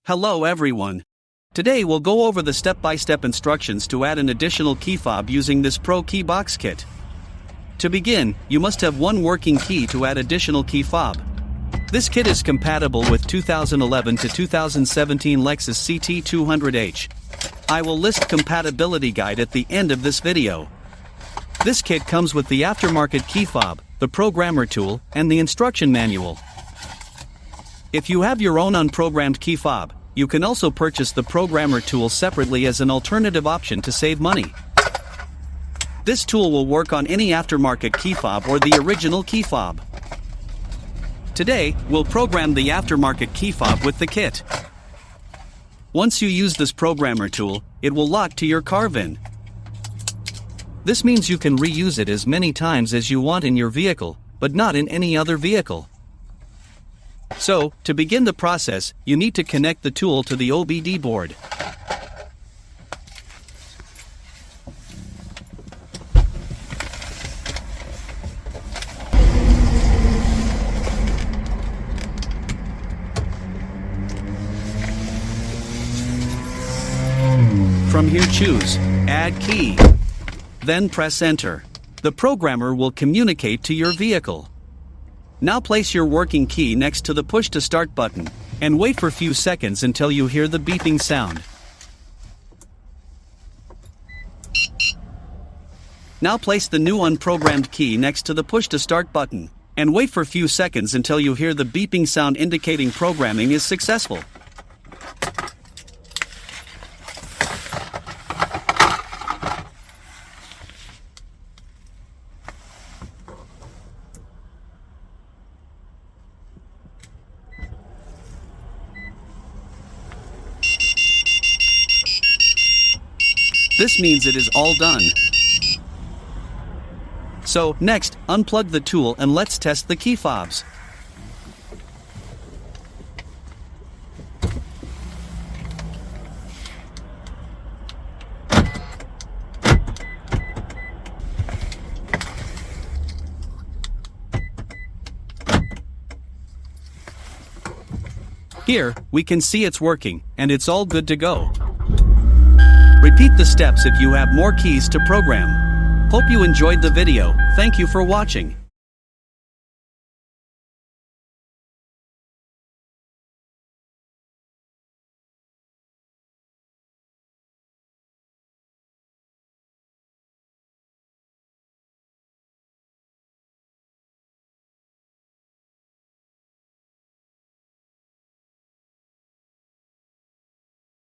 Hello everyone. Today we'll go over the step-by-step instructions to add an additional key fob using this ProKeyBox kit. To begin, you must have one working key to add additional key fob. This kit is compatible with 2011 to 2017 Lexus CT 200H. I will list compatibility guide at the end of this video. This kit comes with the aftermarket key fob, the programmer tool, and the instruction manual. If you have your own unprogrammed key fob, you can also purchase the programmer tool separately as an alternative option to save money. This tool will work on any aftermarket key fob or the original key fob. Today, we'll program the aftermarket key fob with the kit. Once you use this programmer tool, it will lock to your car VIN. This means you can reuse it as many times as you want in your vehicle, but not in any other vehicle. So, to begin the process, you need to connect the tool to the OBD board. From here choose Add Key. Then press Enter. The programmer will communicate to your vehicle. Now place your working key next to the push to start button, and wait for a few seconds until you hear the beeping sound. Now place the new unprogrammed key next to the push to start button, and wait for a few seconds until you hear the beeping sound indicating programming is successful. This means it is all done. So, next, unplug the tool and let's test the key fobs. Here, we can see it's working, and it's all good to go. Repeat the steps if you have more keys to program. Hope you enjoyed the video. Thank you for watching.